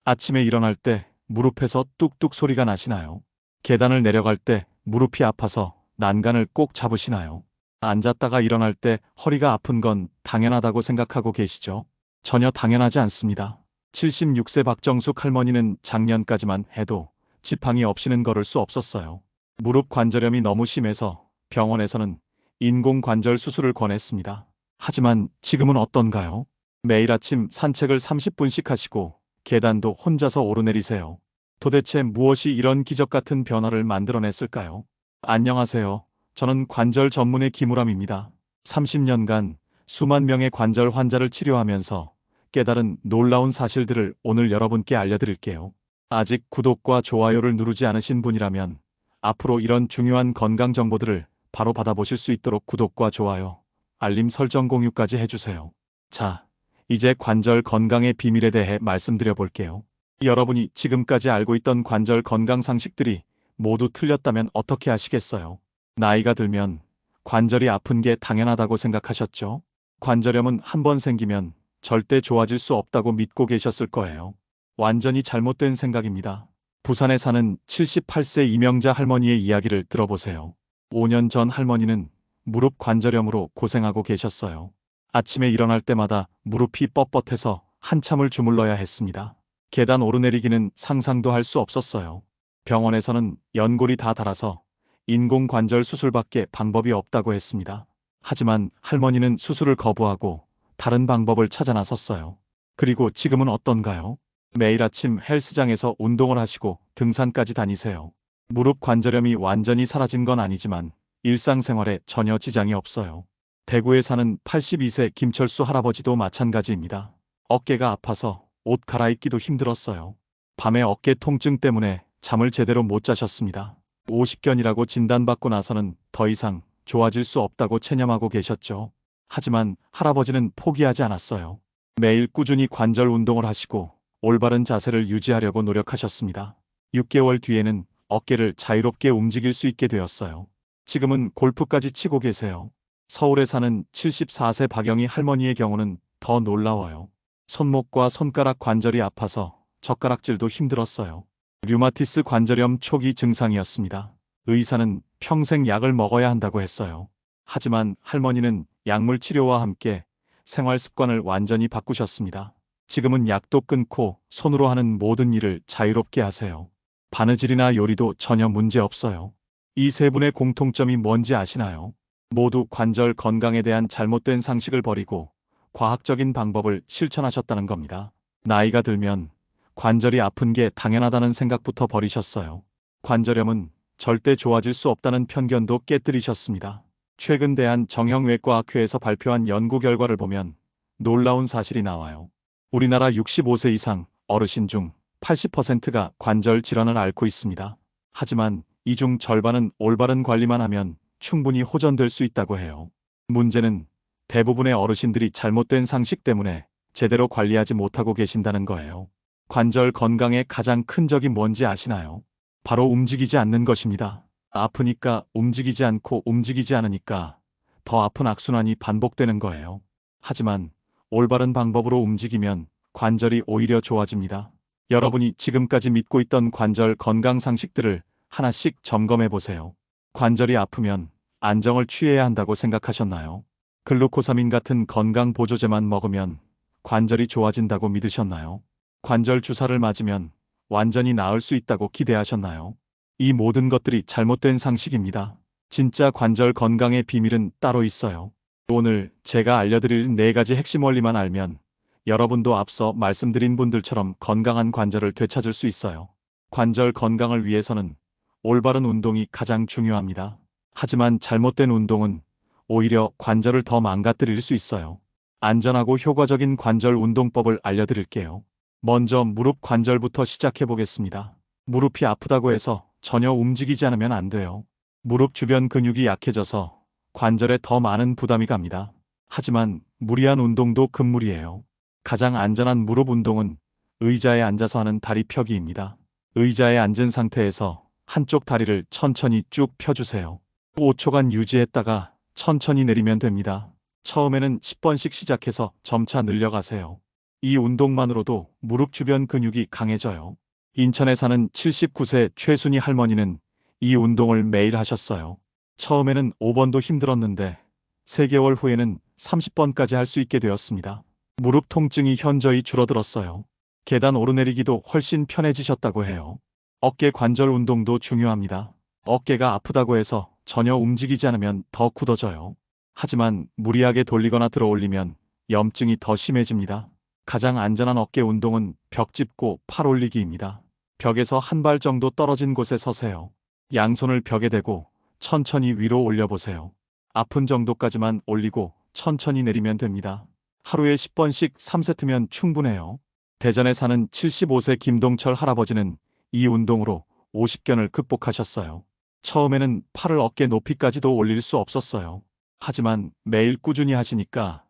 아침에 일어날 때 무릎에서 뚝뚝 소리가 나시나요? 계단을 내려갈 때 무릎이 아파서 난간을 꼭 잡으시나요? 앉았다가 일어날 때 허리가 아픈 건 당연하다고 생각하고 계시죠? 전혀 당연하지 않습니다. 76세 박정숙 할머니는 작년까지만 해도 지팡이 없이는 걸을 수 없었어요. 무릎 관절염이 너무 심해서 병원에서는 인공관절 수술을 권했습니다. 하지만 지금은 어떤가요? 매일 아침 산책을 30분씩 하시고 계단도 혼자서 오르내리세요. 도대체 무엇이 이런 기적 같은 변화를 만들어냈을까요? 안녕하세요. 저는 관절 전문의 김우람입니다. 30년간 수만 명의 관절 환자를 치료하면서 깨달은 놀라운 사실들을 오늘 여러분께 알려드릴게요. 아직 구독과 좋아요를 누르지 않으신 분이라면 앞으로 이런 중요한 건강 정보들을 바로 받아보실 수 있도록 구독과 좋아요, 알림 설정 공유까지 해주세요. 자, 이제 관절 건강의 비밀에 대해 말씀드려 볼게요. 여러분이 지금까지 알고 있던 관절 건강 상식들이 모두 틀렸다면 어떻게 하시겠어요? 나이가 들면 관절이 아픈 게 당연하다고 생각하셨죠? 관절염은 한번 생기면 절대 좋아질 수 없다고 믿고 계셨을 거예요. 완전히 잘못된 생각입니다. 부산에 사는 78세 이명자 할머니의 이야기를 들어보세요. 5년 전 할머니는 무릎 관절염으로 고생하고 계셨어요. 아침에 일어날 때마다 무릎이 뻣뻣해서 한참을 주물러야 했습니다. 계단 오르내리기는 상상도 할 수 없었어요. 병원에서는 연골이 다 닳아서 인공관절 수술밖에 방법이 없다고 했습니다. 하지만 할머니는 수술을 거부하고 다른 방법을 찾아 나섰어요. 그리고 지금은 어떤가요? 매일 아침 헬스장에서 운동을 하시고 등산까지 다니세요. 무릎 관절염이 완전히 사라진 건 아니지만 일상생활에 전혀 지장이 없어요. 대구에 사는 82세 김철수 할아버지도 마찬가지입니다. 어깨가 아파서 옷 갈아입기도 힘들었어요. 밤에 어깨 통증 때문에 잠을 제대로 못 자셨습니다. 50견이라고 진단받고 나서는 더 이상 좋아질 수 없다고 체념하고 계셨죠. 하지만 할아버지는 포기하지 않았어요. 매일 꾸준히 관절 운동을 하시고 올바른 자세를 유지하려고 노력하셨습니다. 6개월 뒤에는 어깨를 자유롭게 움직일 수 있게 되었어요. 지금은 골프까지 치고 계세요. 서울에 사는 74세 박영희 할머니의 경우는 더 놀라워요. 손목과 손가락 관절이 아파서 젓가락질도 힘들었어요. 류마티스 관절염 초기 증상이었습니다. 의사는 평생 약을 먹어야 한다고 했어요. 하지만 할머니는 약물 치료와 함께 생활 습관을 완전히 바꾸셨습니다. 지금은 약도 끊고 손으로 하는 모든 일을 자유롭게 하세요. 바느질이나 요리도 전혀 문제 없어요. 이 세 분의 공통점이 뭔지 아시나요? 모두 관절 건강에 대한 잘못된 상식을 버리고 과학적인 방법을 실천하셨다는 겁니다. 나이가 들면 관절이 아픈 게 당연하다는 생각부터 버리셨어요. 관절염은 절대 좋아질 수 없다는 편견도 깨뜨리셨습니다. 최근 대한정형외과학회에서 발표한 연구 결과를 보면 놀라운 사실이 나와요. 우리나라 65세 이상 어르신 중 80%가 관절 질환을 앓고 있습니다. 하지만 이 중 절반은 올바른 관리만 하면 충분히 호전될 수 있다고 해요. 문제는 대부분의 어르신들이 잘못된 상식 때문에 제대로 관리하지 못하고 계신다는 거예요. 관절 건강의 가장 큰 적이 뭔지 아시나요? 바로 움직이지 않는 것입니다. 아프니까 움직이지 않고 움직이지 않으니까 더 아픈 악순환이 반복되는 거예요. 하지만 올바른 방법으로 움직이면 관절이 오히려 좋아집니다. 여러분이 지금까지 믿고 있던 관절 건강 상식들을 하나씩 점검해 보세요. 관절이 아프면 안정을 취해야 한다고 생각하셨나요? 글루코사민 같은 건강 보조제만 먹으면 관절이 좋아진다고 믿으셨나요? 관절 주사를 맞으면 완전히 나을 수 있다고 기대하셨나요? 이 모든 것들이 잘못된 상식입니다. 진짜 관절 건강의 비밀은 따로 있어요. 오늘 제가 알려드릴 4가지 핵심 원리만 알면 여러분도 앞서 말씀드린 분들처럼 건강한 관절을 되찾을 수 있어요. 관절 건강을 위해서는 올바른 운동이 가장 중요합니다. 하지만 잘못된 운동은 오히려 관절을 더 망가뜨릴 수 있어요. 안전하고 효과적인 관절 운동법을 알려드릴게요. 먼저 무릎 관절부터 시작해 보겠습니다. 무릎이 아프다고 해서 전혀 움직이지 않으면 안 돼요. 무릎 주변 근육이 약해져서 관절에 더 많은 부담이 갑니다. 하지만 무리한 운동도 금물이에요. 가장 안전한 무릎 운동은 의자에 앉아서 하는 다리 펴기입니다. 의자에 앉은 상태에서 한쪽 다리를 천천히 쭉 펴주세요. 5초간 유지했다가 천천히 내리면 됩니다. 처음에는 10번씩 시작해서 점차 늘려가세요. 이 운동만으로도 무릎 주변 근육이 강해져요. 인천에 사는 79세 최순희 할머니는 이 운동을 매일 하셨어요. 처음에는 5번도 힘들었는데 3개월 후에는 30번까지 할 수 있게 되었습니다. 무릎 통증이 현저히 줄어들었어요. 계단 오르내리기도 훨씬 편해지셨다고 해요. 어깨 관절 운동도 중요합니다. 어깨가 아프다고 해서 전혀 움직이지 않으면 더 굳어져요. 하지만 무리하게 돌리거나 들어 올리면 염증이 더 심해집니다. 가장 안전한 어깨 운동은 벽 짚고 팔 올리기입니다. 벽에서 한 발 정도 떨어진 곳에 서세요. 양손을 벽에 대고 천천히 위로 올려보세요. 아픈 정도까지만 올리고 천천히 내리면 됩니다. 하루에 10번씩 3세트면 충분해요. 대전에 사는 75세 김동철 할아버지는 이 운동으로 50견을 극복하셨어요. 처음에는 팔을 어깨 높이까지도 올릴 수 없었어요. 하지만 매일 꾸준히 하시니까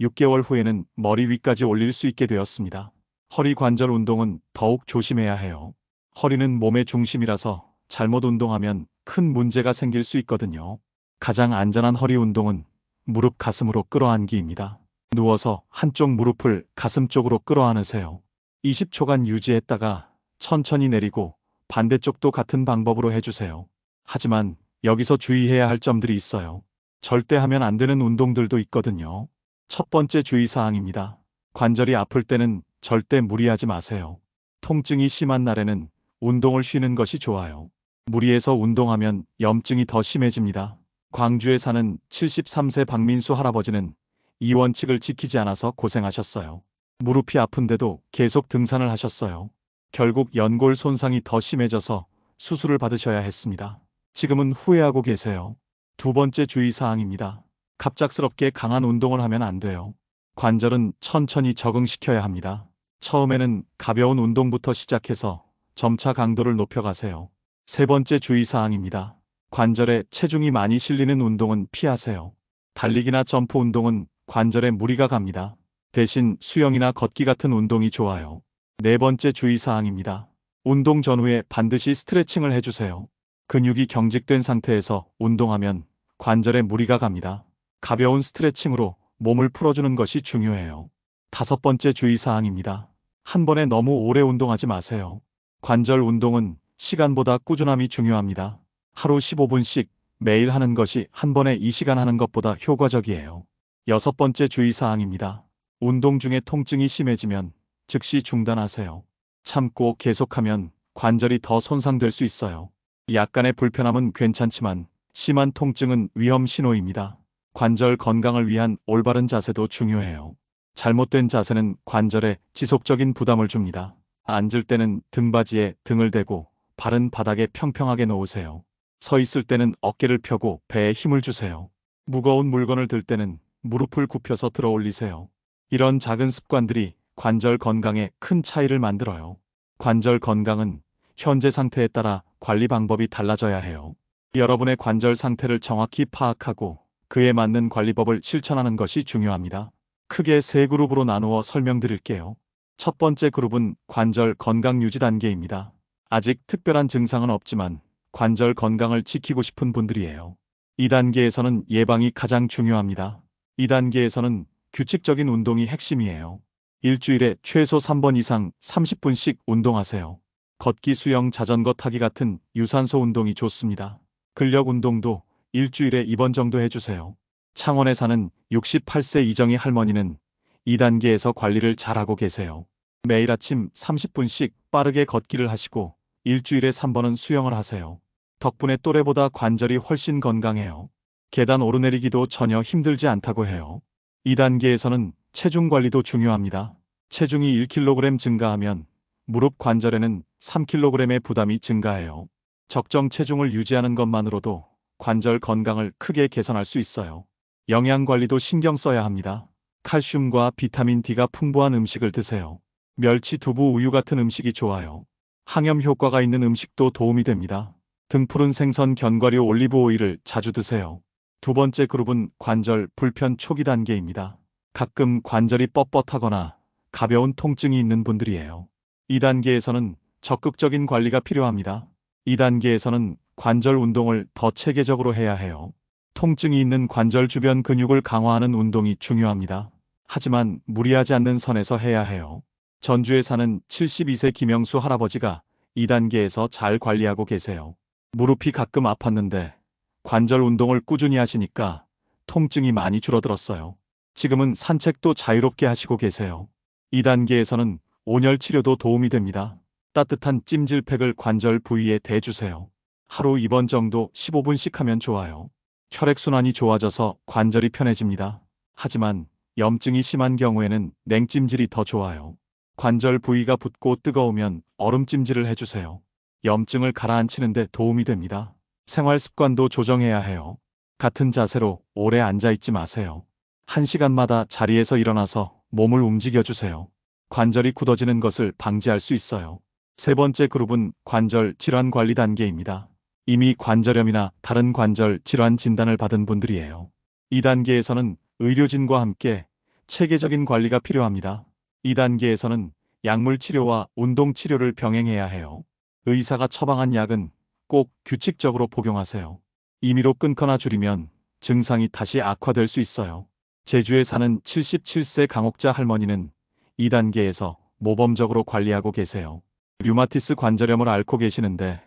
6개월 후에는 머리 위까지 올릴 수 있게 되었습니다. 허리 관절 운동은 더욱 조심해야 해요. 허리는 몸의 중심이라서 잘못 운동하면 큰 문제가 생길 수 있거든요. 가장 안전한 허리 운동은 무릎 가슴으로 끌어안기입니다. 누워서 한쪽 무릎을 가슴 쪽으로 끌어안으세요. 20초간 유지했다가 천천히 내리고 반대쪽도 같은 방법으로 해주세요. 하지만 여기서 주의해야 할 점들이 있어요. 절대 하면 안 되는 운동들도 있거든요. 첫 번째 주의사항입니다. 관절이 아플 때는 절대 무리하지 마세요. 통증이 심한 날에는 운동을 쉬는 것이 좋아요. 무리해서 운동하면 염증이 더 심해집니다. 광주에 사는 73세 박민수 할아버지는 이 원칙을 지키지 않아서 고생하셨어요. 무릎이 아픈데도 계속 등산을 하셨어요. 결국 연골 손상이 더 심해져서 수술을 받으셔야 했습니다. 지금은 후회하고 계세요. 두 번째 주의사항입니다. 갑작스럽게 강한 운동을 하면 안 돼요. 관절은 천천히 적응시켜야 합니다. 처음에는 가벼운 운동부터 시작해서 점차 강도를 높여가세요. 세 번째 주의사항입니다. 관절에 체중이 많이 실리는 운동은 피하세요. 달리기나 점프 운동은 관절에 무리가 갑니다. 대신 수영이나 걷기 같은 운동이 좋아요. 네 번째 주의사항입니다. 운동 전후에 반드시 스트레칭을 해주세요. 근육이 경직된 상태에서 운동하면 관절에 무리가 갑니다. 가벼운 스트레칭으로 몸을 풀어주는 것이 중요해요. 다섯 번째 주의사항입니다. 한 번에 너무 오래 운동하지 마세요. 관절 운동은 시간보다 꾸준함이 중요합니다. 하루 15분씩 매일 하는 것이 한 번에 2시간 하는 것보다 효과적이에요. 여섯 번째 주의사항입니다. 운동 중에 통증이 심해지면 즉시 중단하세요. 참고 계속하면 관절이 더 손상될 수 있어요. 약간의 불편함은 괜찮지만 심한 통증은 위험 신호입니다. 관절 건강을 위한 올바른 자세도 중요해요. 잘못된 자세는 관절에 지속적인 부담을 줍니다. 앉을 때는 등받이에 등을 대고 발은 바닥에 평평하게 놓으세요. 서 있을 때는 어깨를 펴고 배에 힘을 주세요. 무거운 물건을 들 때는 무릎을 굽혀서 들어 올리세요. 이런 작은 습관들이 관절 건강에 큰 차이를 만들어요. 관절 건강은 현재 상태에 따라 관리 방법이 달라져야 해요. 여러분의 관절 상태를 정확히 파악하고 그에 맞는 관리법을 실천하는 것이 중요합니다. 크게 세 그룹으로 나누어 설명드릴게요. 첫 번째 그룹은 관절 건강 유지 단계입니다. 아직 특별한 증상은 없지만 관절 건강을 지키고 싶은 분들이에요. 2단계에서는 예방이 가장 중요합니다. 2단계에서는 규칙적인 운동이 핵심이에요. 일주일에 최소 3번 이상 30분씩 운동하세요. 걷기, 수영, 자전거 타기 같은 유산소 운동이 좋습니다. 근력 운동도 일주일에 2번 정도 해주세요. 창원에 사는 68세 이정희 할머니는 2단계에서 관리를 잘하고 계세요. 매일 아침 30분씩 빠르게 걷기를 하시고 일주일에 3번은 수영을 하세요. 덕분에 또래보다 관절이 훨씬 건강해요. 계단 오르내리기도 전혀 힘들지 않다고 해요. 2단계에서는 체중 관리도 중요합니다. 체중이 1kg 증가하면 무릎 관절에는 3kg의 부담이 증가해요. 적정 체중을 유지하는 것만으로도 관절 건강을 크게 개선할 수 있어요. 영양 관리도 신경 써야 합니다. 칼슘과 비타민 D가 풍부한 음식을 드세요. 멸치, 두부, 우유 같은 음식이 좋아요. 항염 효과가 있는 음식도 도움이 됩니다. 등푸른 생선, 견과류, 올리브 오일을 자주 드세요. 두 번째 그룹은 관절 불편 초기 단계입니다. 가끔 관절이 뻣뻣하거나 가벼운 통증이 있는 분들이에요. 2단계에서는 적극적인 관리가 필요합니다. 2단계에서는 관절 운동을 더 체계적으로 해야 해요. 통증이 있는 관절 주변 근육을 강화하는 운동이 중요합니다. 하지만 무리하지 않는 선에서 해야 해요. 전주에 사는 72세 김영수 할아버지가 2단계에서 잘 관리하고 계세요. 무릎이 가끔 아팠는데 관절 운동을 꾸준히 하시니까 통증이 많이 줄어들었어요. 지금은 산책도 자유롭게 하시고 계세요. 2단계에서는 온열 치료도 도움이 됩니다. 따뜻한 찜질팩을 관절 부위에 대주세요. 하루 2번 정도 15분씩 하면 좋아요. 혈액순환이 좋아져서 관절이 편해집니다. 하지만 염증이 심한 경우에는 냉찜질이 더 좋아요. 관절 부위가 붓고 뜨거우면 얼음찜질을 해주세요. 염증을 가라앉히는데 도움이 됩니다. 생활 습관도 조정해야 해요. 같은 자세로 오래 앉아있지 마세요. 1시간마다 자리에서 일어나서 몸을 움직여주세요. 관절이 굳어지는 것을 방지할 수 있어요. 세 번째 그룹은 관절 질환 관리 단계입니다. 이미 관절염이나 다른 관절 질환 진단을 받은 분들이에요. 2단계에서는 의료진과 함께 체계적인 관리가 필요합니다. 2단계에서는 약물 치료와 운동 치료를 병행해야 해요. 의사가 처방한 약은 꼭 규칙적으로 복용하세요. 임의로 끊거나 줄이면 증상이 다시 악화될 수 있어요. 제주에 사는 77세 강옥자 할머니는 2단계에서 모범적으로 관리하고 계세요. 류마티스 관절염을 앓고 계시는데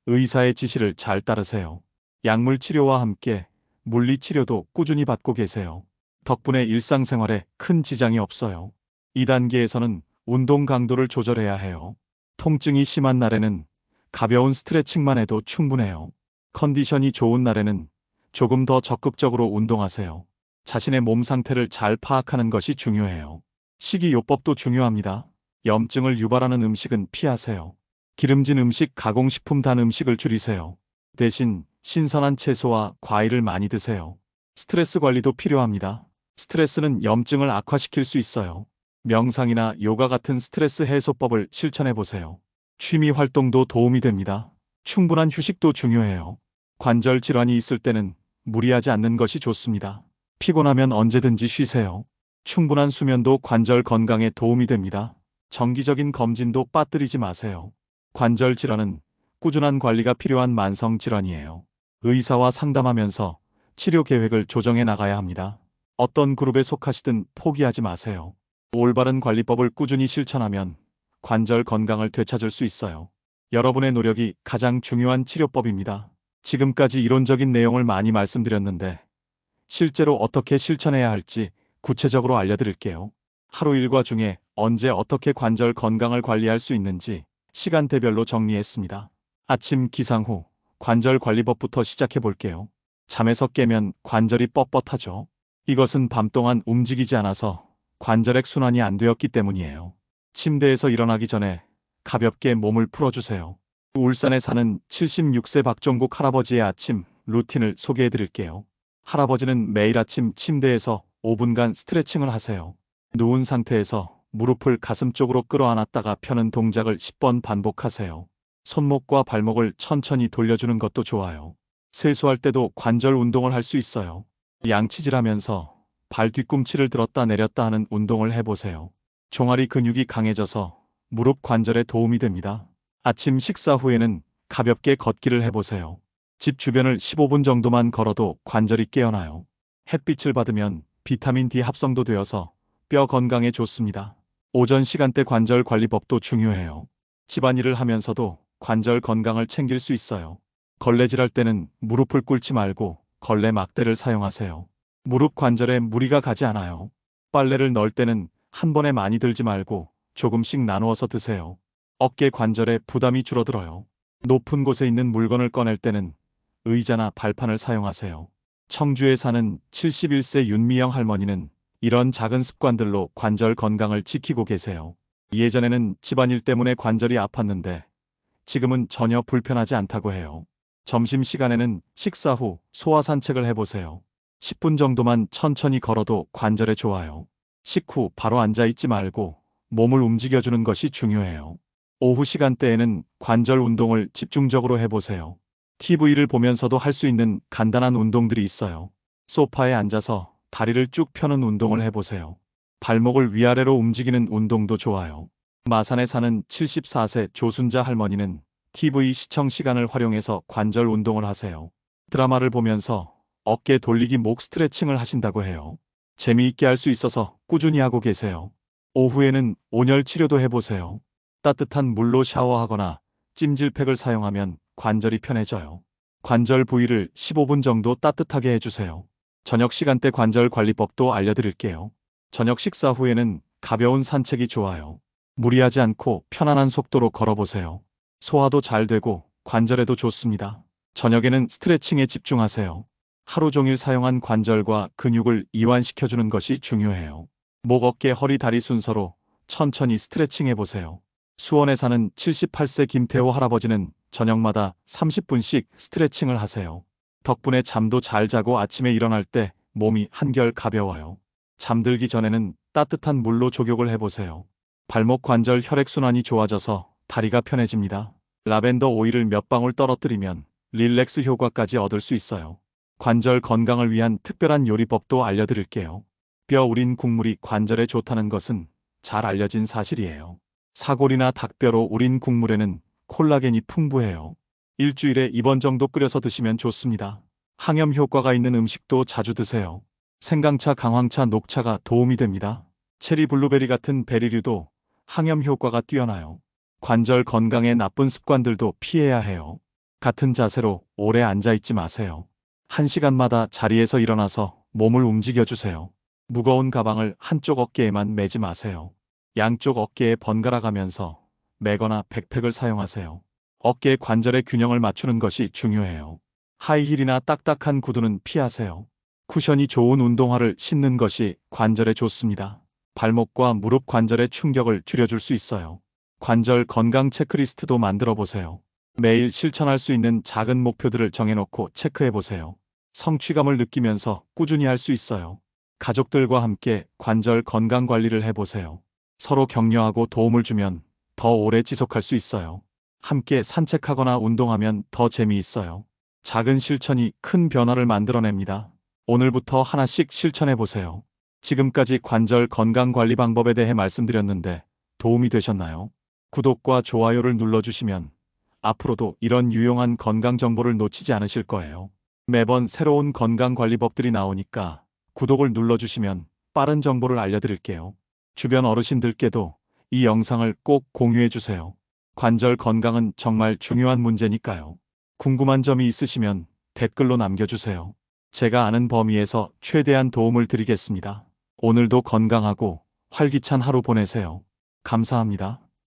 의사의 지시를 잘 따르세요. 약물 치료와 함께 물리 치료도 꾸준히 받고 계세요. 덕분에 일상생활에 큰 지장이 없어요. 2단계에서는 운동 강도를 조절해야 해요. 통증이 심한 날에는 가벼운 스트레칭만 해도 충분해요. 컨디션이 좋은 날에는 조금 더 적극적으로 운동하세요. 자신의 몸 상태를 잘 파악하는 것이 중요해요. 식이요법도 중요합니다. 염증을 유발하는 음식은 피하세요. 기름진 음식, 가공식품, 단 음식을 줄이세요. 대신 신선한 채소와 과일을 많이 드세요. 스트레스 관리도 필요합니다. 스트레스는 염증을 악화시킬 수 있어요. 명상이나 요가 같은 스트레스 해소법을 실천해 보세요. 취미 활동도 도움이 됩니다. 충분한 휴식도 중요해요. 관절 질환이 있을 때는 무리하지 않는 것이 좋습니다. 피곤하면 언제든지 쉬세요. 충분한 수면도 관절 건강에 도움이 됩니다. 정기적인 검진도 빠뜨리지 마세요. 관절 질환은 꾸준한 관리가 필요한 만성 질환이에요. 의사와 상담하면서 치료 계획을 조정해 나가야 합니다. 어떤 그룹에 속하시든 포기하지 마세요. 올바른 관리법을 꾸준히 실천하면 관절 건강을 되찾을 수 있어요. 여러분의 노력이 가장 중요한 치료법입니다. 지금까지 이론적인 내용을 많이 말씀드렸는데 실제로 어떻게 실천해야 할지 구체적으로 알려드릴게요. 하루 일과 중에 언제 어떻게 관절 건강을 관리할 수 있는지 시간대별로 정리했습니다. 아침 기상 후 관절 관리법부터 시작해 볼게요. 잠에서 깨면 관절이 뻣뻣하죠. 이것은 밤 동안 움직이지 않아서 관절액 순환이 안 되었기 때문이에요. 침대에서 일어나기 전에 가볍게 몸을 풀어주세요. 울산에 사는 76세 박종국 할아버지의 아침 루틴을 소개해 드릴게요. 할아버지는 매일 아침 침대에서 5분간 스트레칭을 하세요. 누운 상태에서 무릎을 가슴 쪽으로 끌어안았다가 펴는 동작을 10번 반복하세요. 손목과 발목을 천천히 돌려주는 것도 좋아요. 세수할 때도 관절 운동을 할 수 있어요. 양치질하면서 발 뒤꿈치를 들었다 내렸다 하는 운동을 해보세요. 종아리 근육이 강해져서 무릎 관절에 도움이 됩니다. 아침 식사 후에는 가볍게 걷기를 해보세요. 집 주변을 15분 정도만 걸어도 관절이 깨어나요. 햇빛을 받으면 비타민 D 합성도 되어서 뼈 건강에 좋습니다. 오전 시간대 관절 관리법도 중요해요. 집안일을 하면서도 관절 건강을 챙길 수 있어요. 걸레질할 때는 무릎을 꿇지 말고 걸레 막대를 사용하세요. 무릎 관절에 무리가 가지 않아요. 빨래를 넣을 때는 한 번에 많이 들지 말고 조금씩 나누어서 드세요. 어깨 관절에 부담이 줄어들어요. 높은 곳에 있는 물건을 꺼낼 때는 의자나 발판을 사용하세요. 청주에 사는 71세 윤미영 할머니는 이런 작은 습관들로 관절 건강을 지키고 계세요. 예전에는 집안일 때문에 관절이 아팠는데 지금은 전혀 불편하지 않다고 해요. 점심시간에는 식사 후 소화 산책을 해보세요. 10분 정도만 천천히 걸어도 관절에 좋아요. 식후 바로 앉아있지 말고 몸을 움직여주는 것이 중요해요. 오후 시간대에는 관절 운동을 집중적으로 해보세요. TV를 보면서도 할 수 있는 간단한 운동들이 있어요. 소파에 앉아서 다리를 쭉 펴는 운동을 해보세요. 발목을 위아래로 움직이는 운동도 좋아요. 마산에 사는 74세 조순자 할머니는 TV 시청 시간을 활용해서 관절 운동을 하세요. 드라마를 보면서 어깨 돌리기 목 스트레칭을 하신다고 해요. 재미있게 할 수 있어서 꾸준히 하고 계세요. 오후에는 온열 치료도 해보세요. 따뜻한 물로 샤워하거나 찜질팩을 사용하면 관절이 편해져요. 관절 부위를 15분 정도 따뜻하게 해주세요. 저녁 시간대 관절 관리법도 알려드릴게요. 저녁 식사 후에는 가벼운 산책이 좋아요. 무리하지 않고 편안한 속도로 걸어보세요. 소화도 잘 되고 관절에도 좋습니다. 저녁에는 스트레칭에 집중하세요. 하루 종일 사용한 관절과 근육을 이완시켜주는 것이 중요해요. 목, 어깨, 허리, 다리 순서로 천천히 스트레칭 해보세요. 수원에 사는 78세 김태호 할아버지는 저녁마다 30분씩 스트레칭을 하세요. 덕분에 잠도 잘 자고 아침에 일어날 때 몸이 한결 가벼워요. 잠들기 전에는 따뜻한 물로 족욕을 해보세요. 발목 관절 혈액순환이 좋아져서 다리가 편해집니다. 라벤더 오일을 몇 방울 떨어뜨리면 릴렉스 효과까지 얻을 수 있어요. 관절 건강을 위한 특별한 요리법도 알려드릴게요. 뼈 우린 국물이 관절에 좋다는 것은 잘 알려진 사실이에요. 사골이나 닭뼈로 우린 국물에는 콜라겐이 풍부해요. 일주일에 2번 정도 끓여서 드시면 좋습니다. 항염 효과가 있는 음식도 자주 드세요. 생강차, 강황차, 녹차가 도움이 됩니다. 체리, 블루베리 같은 베리류도 항염 효과가 뛰어나요. 관절 건강에 나쁜 습관들도 피해야 해요. 같은 자세로 오래 앉아있지 마세요. 1시간마다 자리에서 일어나서 몸을 움직여주세요. 무거운 가방을 한쪽 어깨에만 매지 마세요. 양쪽 어깨에 번갈아 가면서 매거나 백팩을 사용하세요. 어깨 관절의 균형을 맞추는 것이 중요해요. 하이힐이나 딱딱한 구두는 피하세요. 쿠션이 좋은 운동화를 신는 것이 관절에 좋습니다. 발목과 무릎 관절의 충격을 줄여줄 수 있어요. 관절 건강 체크리스트도 만들어 보세요. 매일 실천할 수 있는 작은 목표들을 정해놓고 체크해 보세요. 성취감을 느끼면서 꾸준히 할 수 있어요. 가족들과 함께 관절 건강 관리를 해보세요. 서로 격려하고 도움을 주면 더 오래 지속할 수 있어요. 함께 산책하거나 운동하면 더 재미있어요. 작은 실천이 큰 변화를 만들어냅니다. 오늘부터 하나씩 실천해 보세요. 지금까지 관절 건강 관리 방법에 대해 말씀드렸는데 도움이 되셨나요? 구독과 좋아요를 눌러주시면 앞으로도 이런 유용한 건강 정보를 놓치지 않으실 거예요. 매번 새로운 건강 관리법들이 나오니까 구독을 눌러주시면 빠른 정보를 알려드릴게요. 주변 어르신들께도 이 영상을 꼭 공유해주세요. 관절 건강은 정말 중요한 문제니까요. 궁금한 점이 있으시면 댓글로 남겨주세요. 제가 아는 범위에서 최대한 도움을 드리겠습니다. 오늘도 건강하고 활기찬 하루 보내세요. 감사합니다.